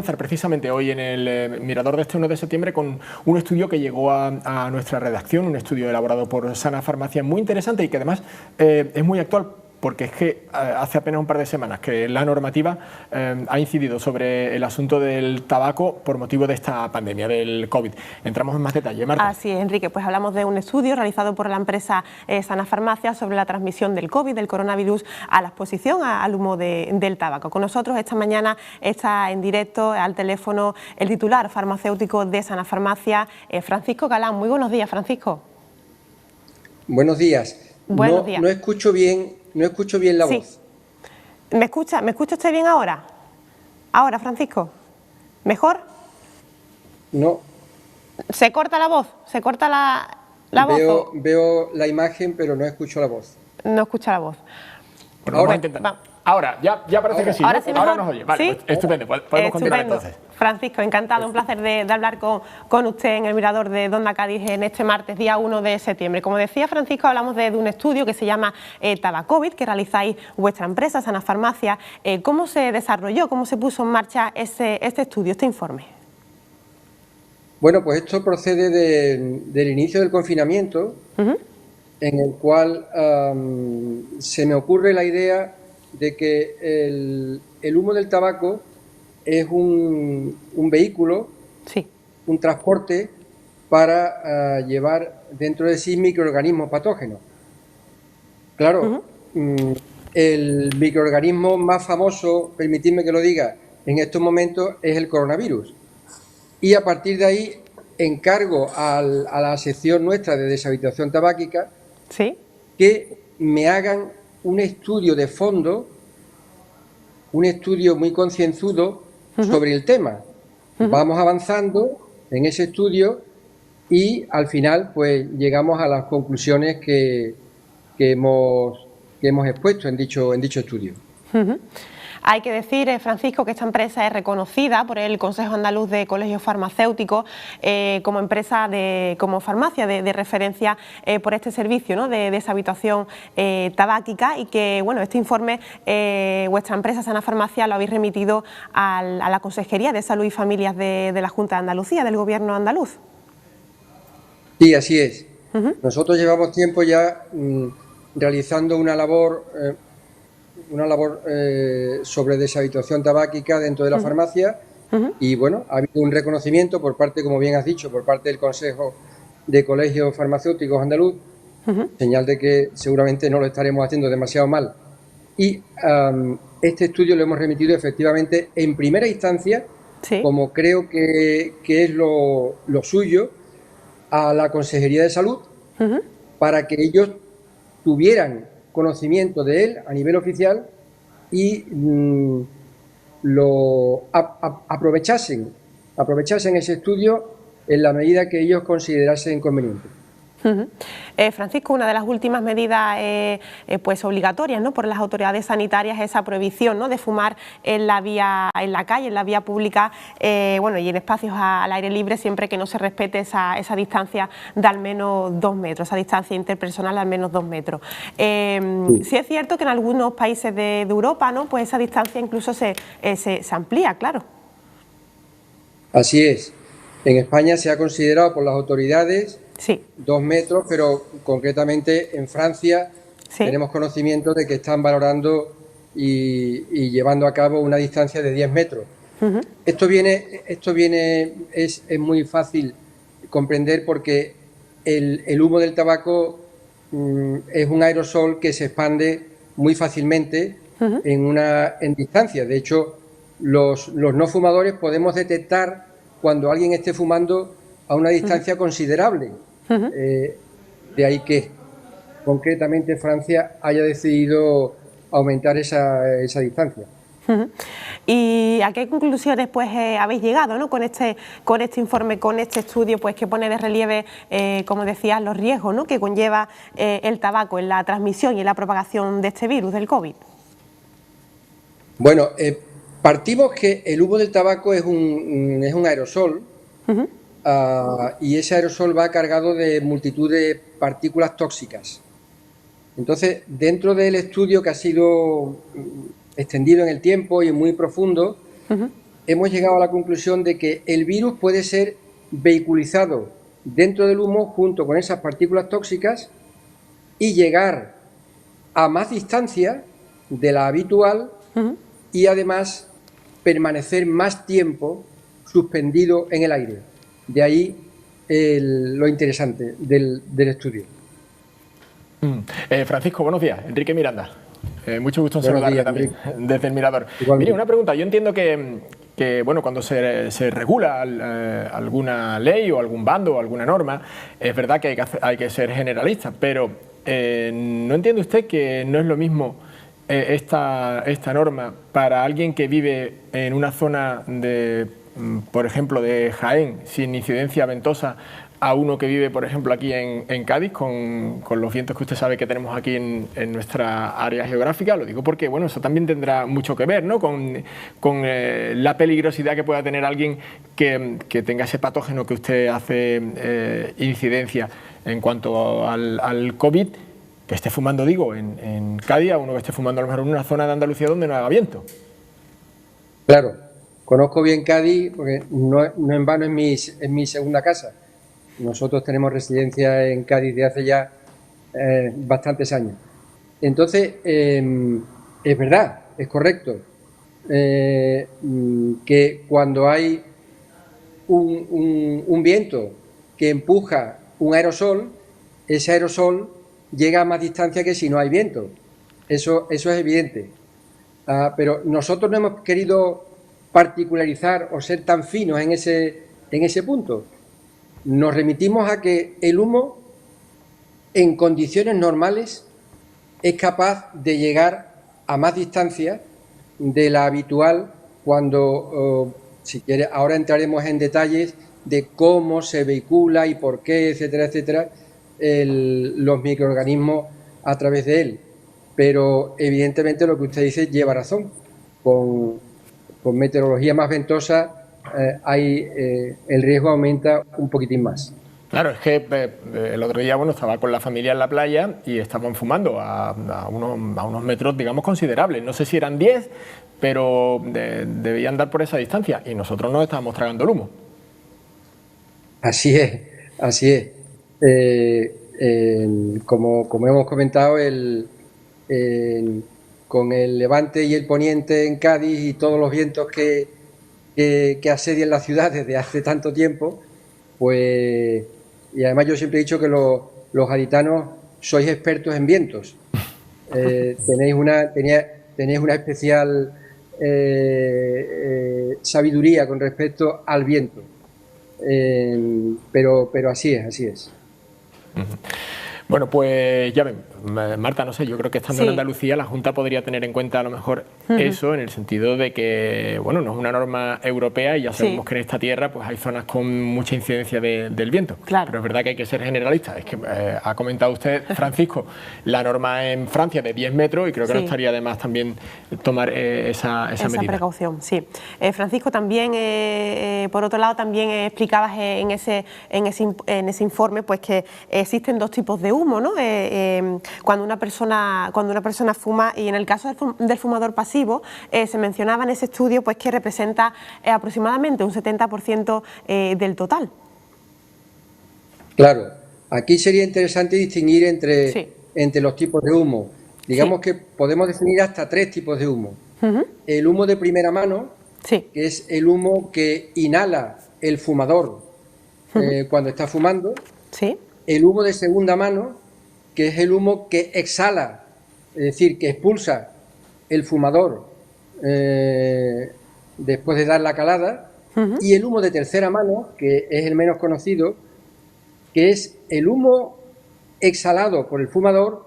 comenzar precisamente hoy en el Mirador de este 1 de septiembre con un estudio que llegó a nuestra redacción, un estudio elaborado por Sana Farmacia muy interesante y que además es muy actual, porque es que hace apenas un par de semanas que la normativa ha incidido sobre el asunto del tabaco por motivo de esta pandemia del COVID. Entramos en más detalle, Marta. Así es, Enrique, pues hablamos de un estudio realizado por la empresa Sana Farmacia sobre la transmisión del COVID, del coronavirus, a la exposición al humo del tabaco. Con nosotros esta mañana está en directo al teléfono el titular farmacéutico de Sana Farmacia, Francisco Galán. Muy buenos días, Francisco. Buenos días. Buenos días. No escucho bien la voz. ¿Me escucha usted bien ahora? Ahora, Francisco. ¿Mejor? No. ¿Se corta la voz? ¿Se corta la voz? Veo la imagen, pero no escucho la voz. No escucha la voz. Bueno, vamos a intentar. Ahora, ya parece que sí. Ahora, ¿sí ahora nos oye. Vale, ¿sí? Pues, estupendo. Podemos continuar entonces. Francisco, encantado, un placer de hablar con usted en el Mirador de Onda Cádiz en este martes, día 1 de septiembre. Como decía Francisco, hablamos de un estudio que se llama Tabacovid, que realizáis vuestra empresa, Sana Farmacia. ¿Cómo se desarrolló, cómo se puso en marcha este estudio, este informe? Bueno, pues esto procede del inicio del confinamiento, en el cual se me ocurre la idea de que el humo del tabaco es un vehículo, sí, un transporte para llevar dentro de sí microorganismos patógenos. Claro, el microorganismo más famoso, permitidme que lo diga, en estos momentos es el coronavirus. Y a partir de ahí encargo a la sección nuestra de deshabituación tabáquica, ¿sí?, que me hagan un estudio de fondo, un estudio muy concienzudo sobre el tema. Vamos avanzando en ese estudio y al final pues llegamos a las conclusiones que hemos expuesto en dicho estudio. Hay que decir, Francisco, que esta empresa es reconocida por el Consejo Andaluz de Colegios Farmacéuticos como empresa, como farmacia de referencia por este servicio, ¿no?, de deshabituación tabáquica, y que, bueno, este informe, vuestra empresa Sana Farmacia, lo habéis remitido a la Consejería de Salud y Familias de la Junta de Andalucía, del Gobierno andaluz. Sí, así es. Nosotros llevamos tiempo ya realizando una labor sobre deshabituación tabáquica dentro de la farmacia y, bueno, ha habido un reconocimiento por parte, como bien has dicho, por parte del Consejo de Colegios Farmacéuticos Andaluz, señal de que seguramente no lo estaremos haciendo demasiado mal. Y este estudio lo hemos remitido efectivamente en primera instancia, sí, como creo que es lo suyo, a la Consejería de Salud, para que ellos tuvieran conocimiento de él a nivel oficial y lo aprovechasen ese estudio en la medida que ellos considerasen conveniente. Francisco, una de las últimas medidas pues obligatorias, ¿no?, por las autoridades sanitarias es esa prohibición, ¿no?, de fumar en la calle, en la vía pública, bueno, y en espacios al aire libre, siempre que no se respete esa distancia de al menos 2 metros, esa distancia interpersonal de al menos 2 metros. Sí es cierto que en algunos países de Europa, ¿no?, pues esa distancia incluso se amplía, claro. Así es. En España se ha considerado por las autoridades 2 metros, pero concretamente en Francia tenemos conocimiento de que están valorando y llevando a cabo una distancia de 10 metros. Esto es muy fácil comprender porque el humo del tabaco es un aerosol que se expande muy fácilmente en distancia. De hecho, los no fumadores podemos detectar cuando alguien esté fumando a una distancia considerable. De ahí que concretamente Francia haya decidido aumentar esa distancia. ¿Y a qué conclusiones pues habéis llegado, ¿no?, con este informe, con este estudio, pues que pone de relieve, como decías, los riesgos, ¿no?, que conlleva el tabaco en la transmisión y en la propagación de este virus, del COVID? Bueno, partimos que el humo del tabaco es un aerosol. Y ese aerosol va cargado de multitud de partículas tóxicas. Entonces, dentro del estudio, que ha sido extendido en el tiempo y muy profundo, hemos llegado a la conclusión de que el virus puede ser vehiculizado dentro del humo junto con esas partículas tóxicas y llegar a más distancia de la habitual y además permanecer más tiempo suspendido en el aire. De ahí lo interesante del estudio. Francisco, buenos días. Enrique Miranda. Mucho gusto en saludarle también desde el Mirador. Mire, una pregunta. Yo entiendo que bueno, cuando se regula alguna ley o algún bando o alguna norma, es verdad que hay que ser generalista, pero ¿no entiende usted que no es lo mismo esta norma para alguien que vive en una zona de, por ejemplo, de Jaén, sin incidencia ventosa, a uno que vive, por ejemplo, aquí en Cádiz, con los vientos que usted sabe que tenemos aquí en nuestra área geográfica? Lo digo porque, bueno, eso también tendrá mucho que ver, ¿no?, con la peligrosidad que pueda tener alguien que tenga ese patógeno que usted hace incidencia en cuanto al COVID, que esté fumando, digo, en Cádiz, a uno que esté fumando a lo mejor en una zona de Andalucía donde no haga viento. Claro, conozco bien Cádiz, porque no en vano es mi segunda casa. Nosotros tenemos residencia en Cádiz de hace ya bastantes años. Entonces, es verdad, es correcto, que cuando hay un viento que empuja un aerosol, ese aerosol llega a más distancia que si no hay viento. Eso es evidente. Pero nosotros no hemos querido particularizar o ser tan finos en ese punto. Nos remitimos a que el humo, en condiciones normales, es capaz de llegar a más distancia de la habitual cuando, si quiere, ahora entraremos en detalles de cómo se vehicula y por qué, etcétera, etcétera, los microorganismos a través de él. Pero evidentemente lo que usted dice lleva razón. Con meteorología más ventosa el riesgo aumenta un poquitín más. Claro, es que el otro día, bueno, estaba con la familia en la playa y estaban fumando a unos metros, digamos, considerables. No sé si eran 10, pero debían dar por esa distancia y nosotros nos estábamos tragando el humo. Así es, así es. Como hemos comentado, con el levante y el poniente en Cádiz y todos los vientos que asedian la ciudad desde hace tanto tiempo, pues, y además yo siempre he dicho que los gaditanos sois expertos en vientos. Tenéis una especial sabiduría con respecto al viento. Pero así es, así es. Bueno, pues ya ven, Marta, no sé, yo creo que estando en Andalucía la Junta podría tener en cuenta a lo mejor eso, en el sentido de que, bueno, no es una norma europea y ya sabemos que en esta tierra pues hay zonas con mucha incidencia del viento. Claro. Pero es verdad que hay que ser generalista. Es que ha comentado usted, Francisco, la norma en Francia de 10 metros y creo que no estaría de más también tomar esa medida. Precaución, sí. Francisco, también, por otro lado, también explicabas en ese informe pues que existen dos tipos de humo, ¿no? Cuando una persona fuma, y en el caso del fumador pasivo se mencionaba en ese estudio pues que representa aproximadamente un 70% del total. Claro, aquí sería interesante distinguir entre los tipos de humo. Digamos que podemos definir hasta 3 tipos de humo. El humo de primera mano, que es el humo que inhala el fumador cuando está fumando. El humo de segunda mano, que es el humo que exhala, es decir, que expulsa el fumador después de dar la calada. Y el humo de tercera mano, que es el menos conocido, que es el humo exhalado por el fumador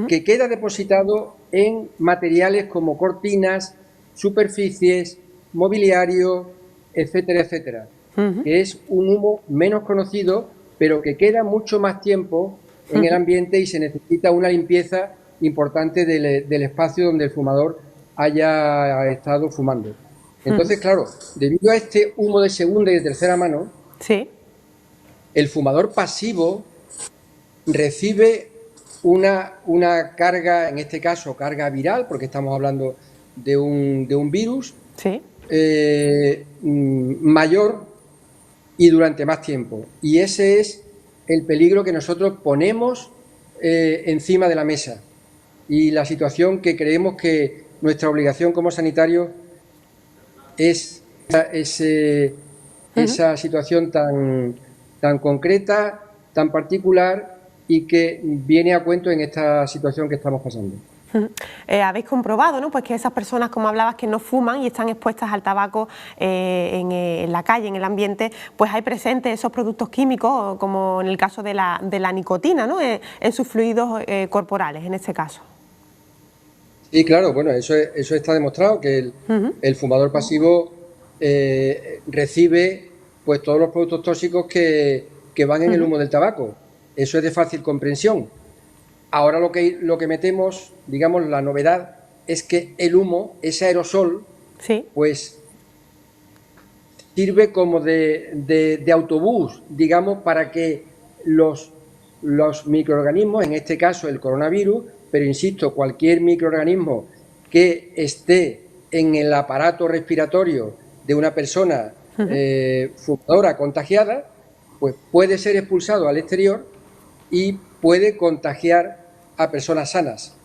que queda depositado en materiales como cortinas, superficies, mobiliario, etcétera, etcétera. Que es un humo menos conocido, pero que queda mucho más tiempo en el ambiente y se necesita una limpieza importante del espacio donde el fumador haya estado fumando. Entonces, claro, debido a este humo de segunda y de tercera mano, el fumador pasivo recibe una carga, en este caso carga viral, porque estamos hablando de un virus, mayor y durante más tiempo. Y ese es el peligro que nosotros ponemos encima de la mesa y la situación que creemos que nuestra obligación como sanitarios es esa situación tan concreta, tan particular y que viene a cuento en esta situación que estamos pasando. Habéis comprobado, ¿no?, pues que esas personas, como hablabas, que no fuman y están expuestas al tabaco en la calle, en el ambiente, pues hay presentes esos productos químicos, como en el caso de la nicotina, ¿no?, en sus fluidos corporales, en este caso. Sí, claro, bueno, eso está demostrado, que el fumador pasivo recibe pues todos los productos tóxicos que van en el humo del tabaco. Eso es de fácil comprensión. Ahora lo que metemos, digamos, la novedad es que el humo, ese aerosol, sí, pues sirve como de autobús, digamos, para que los microorganismos, en este caso el coronavirus, pero insisto, cualquier microorganismo que esté en el aparato respiratorio de una persona fumadora contagiada, pues puede ser expulsado al exterior y puede contagiar a personas sanas.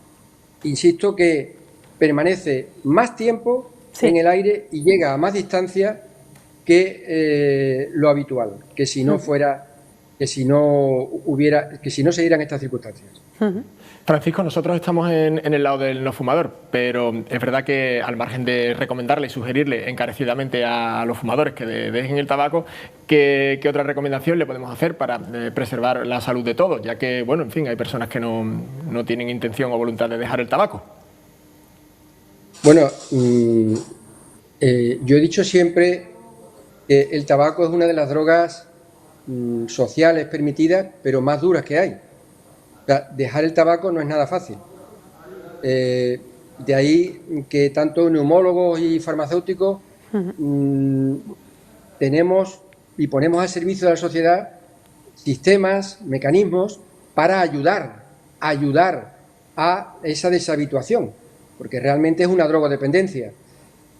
Insisto que permanece más tiempo en el aire y llega a más distancia que lo habitual, que si no fuera, que si no se dieran estas circunstancias. Francisco, nosotros estamos en el lado del no fumador, pero es verdad que al margen de recomendarle y sugerirle encarecidamente a los fumadores que dejen el tabaco, ¿qué otra recomendación le podemos hacer para preservar la salud de todos? Ya que, bueno, en fin, hay personas que no tienen intención o voluntad de dejar el tabaco. Bueno, yo he dicho siempre que el tabaco es una de las drogas sociales permitidas, pero más duras que hay. O sea, dejar el tabaco no es nada fácil. De ahí que tanto neumólogos y farmacéuticos tenemos y ponemos al servicio de la sociedad sistemas, mecanismos para ayudar a esa deshabituación, porque realmente es una drogodependencia.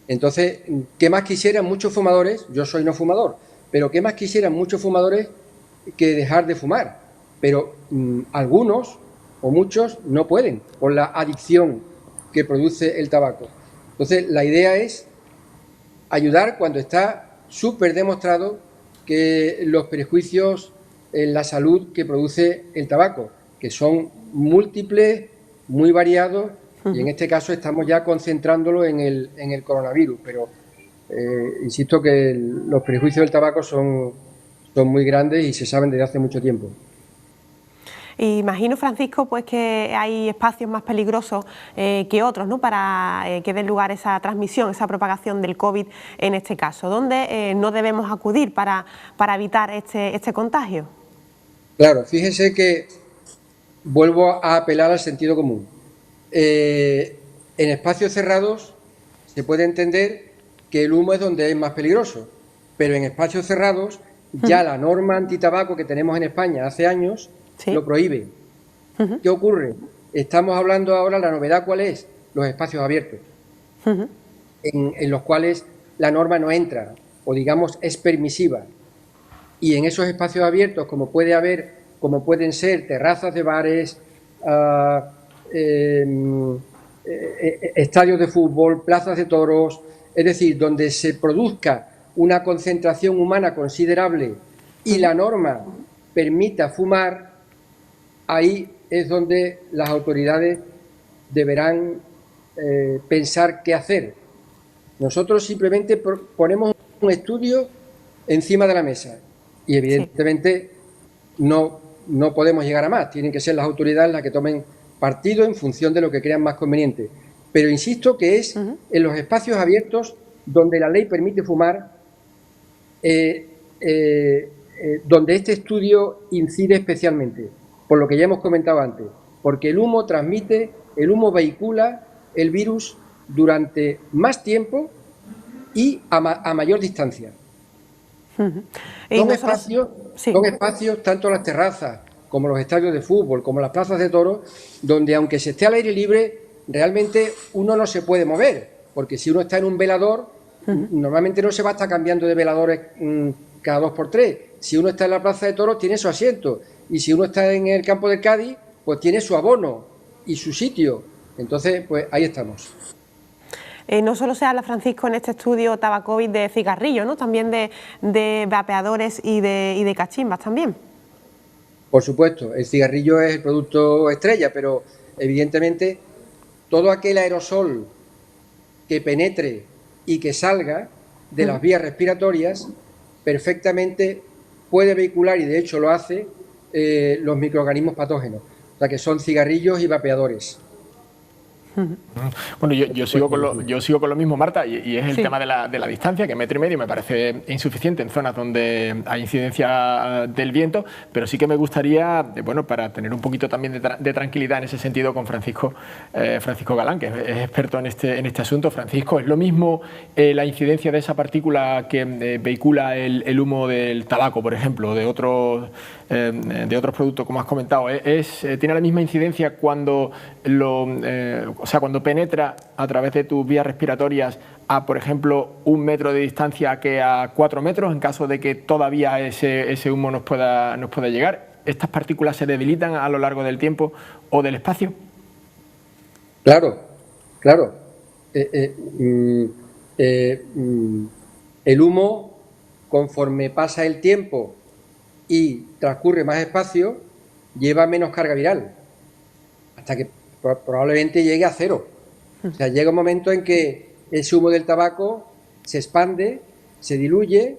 Entonces, ¿qué más quisieran muchos fumadores? Yo soy no fumador, pero ¿qué más quisieran muchos fumadores que dejar de fumar? Pero algunos o muchos no pueden por la adicción que produce el tabaco. Entonces, la idea es ayudar cuando está súper demostrado que los perjuicios en la salud que produce el tabaco, que son múltiples, muy variados, y en este caso estamos ya concentrándolo en el coronavirus, pero insisto que los perjuicios del tabaco son muy grandes y se saben desde hace mucho tiempo. Imagino, Francisco, pues que hay espacios más peligrosos que otros, ¿no?, para que den lugar a esa transmisión, esa propagación del COVID en este caso. ¿Dónde no debemos acudir para evitar este contagio? Claro, fíjese que vuelvo a apelar al sentido común. En espacios cerrados se puede entender que el humo es donde es más peligroso, pero en espacios cerrados ya la norma antitabaco que tenemos en España hace años lo prohíbe. ¿Qué ocurre? Estamos hablando ahora, la novedad ¿cuál es? Los espacios abiertos, en los cuales la norma no entra, o digamos es permisiva. Y en esos espacios abiertos, como pueden ser terrazas de bares, estadios de fútbol, plazas de toros, es decir, donde se produzca una concentración humana considerable y la norma permita fumar, ahí es donde las autoridades deberán pensar qué hacer. Nosotros simplemente ponemos un estudio encima de la mesa y evidentemente no podemos llegar a más. Tienen que ser las autoridades las que tomen partido en función de lo que crean más conveniente. Pero insisto que es en los espacios abiertos donde la ley permite fumar, donde este estudio incide especialmente, por lo que ya hemos comentado antes, porque el humo vehicula el virus durante más tiempo y a mayor distancia. Son espacios, tanto las terrazas como los estadios de fútbol, como las plazas de toros, donde aunque se esté al aire libre, realmente uno no se puede mover, porque si uno está en un velador, Normalmente no se va a estar cambiando de veladores cada 2 por 3. Si uno está en la Plaza de Toros, tiene su asiento. Y si uno está en el campo de Cádiz, pues tiene su abono y su sitio. Entonces, pues ahí estamos. No solo se habla, Francisco, en este estudio Tabacovid de cigarrillos, ¿no? También de vapeadores y de cachimbas también. Por supuesto, el cigarrillo es el producto estrella, pero evidentemente todo aquel aerosol que penetre y que salga de las vías respiratorias perfectamente puede vehicular, y de hecho lo hace, los microorganismos patógenos, o sea que son cigarrillos y vapeadores. Bueno, yo sigo con lo mismo, Marta, y es el tema de la distancia, que 1,5 metros me parece insuficiente en zonas donde hay incidencia del viento, pero sí que me gustaría, bueno, para tener un poquito también de tranquilidad en ese sentido con Francisco Galán, que es experto en este asunto. Francisco, ¿es lo mismo la incidencia de esa partícula que vehicula el humo del tabaco, por ejemplo, de otros productos, como has comentado? ¿Tiene la misma incidencia cuando cuando penetra a través de tus vías respiratorias a, por ejemplo, 1 metro de distancia que a 4 metros, en caso de que todavía ese humo nos pueda llegar? ¿Estas partículas se debilitan a lo largo del tiempo o del espacio? Claro. El humo, conforme pasa el tiempo y transcurre más espacio, lleva menos carga viral, hasta que probablemente llegue a 0. O sea, llega un momento en que ese humo del tabaco se expande, se diluye,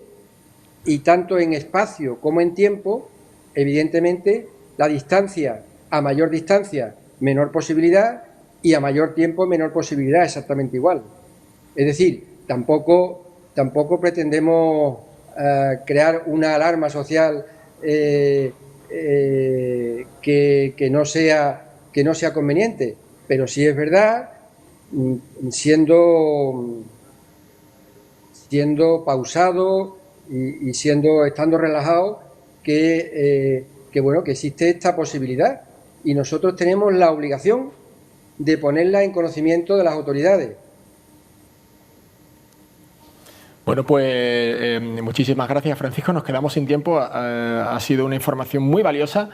y tanto en espacio como en tiempo, evidentemente, la distancia, a mayor distancia, menor posibilidad, y a mayor tiempo, menor posibilidad, exactamente igual. Es decir, tampoco pretendemos crear una alarma social que no sea conveniente, pero sí es verdad, siendo pausado y estando relajado, que existe esta posibilidad, y nosotros tenemos la obligación de ponerla en conocimiento de las autoridades. Bueno, pues muchísimas gracias, Francisco. Nos quedamos sin tiempo. Ha sido una información muy valiosa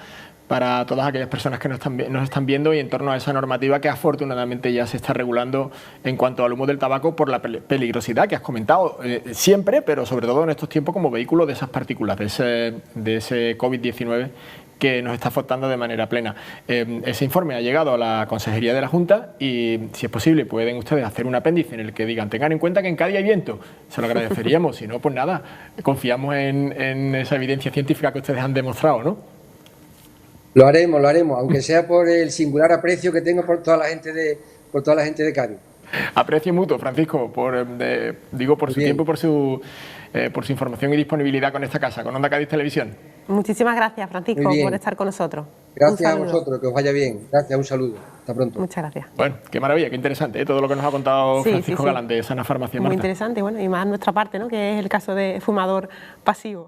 para todas aquellas personas que nos están viendo, y en torno a esa normativa que afortunadamente ya se está regulando en cuanto al humo del tabaco, por la peligrosidad que has comentado siempre, pero sobre todo en estos tiempos, como vehículo de esas partículas, de ese COVID-19 que nos está afectando de manera plena. Ese informe ha llegado a la Consejería de la Junta, y si es posible pueden ustedes hacer un apéndice en el que digan: tengan en cuenta que en Cádiz hay viento. Se lo agradeceríamos. Si no, pues nada, confiamos en esa evidencia científica que ustedes han demostrado, ¿no? Lo haremos, aunque sea por el singular aprecio que tengo por toda la gente de Cádiz. Aprecio mutuo, Francisco, por su tiempo y por su información y disponibilidad con esta casa, con Onda Cádiz Televisión. Muchísimas gracias, Francisco, por estar con nosotros. Gracias a vosotros, que os vaya bien. Gracias, un saludo. Hasta pronto. Muchas gracias. Bueno, qué maravilla, qué interesante, todo lo que nos ha contado Francisco Galán de Sana Farmacia. Muy interesante, bueno, y más nuestra parte, ¿no?, que es el caso de fumador pasivo.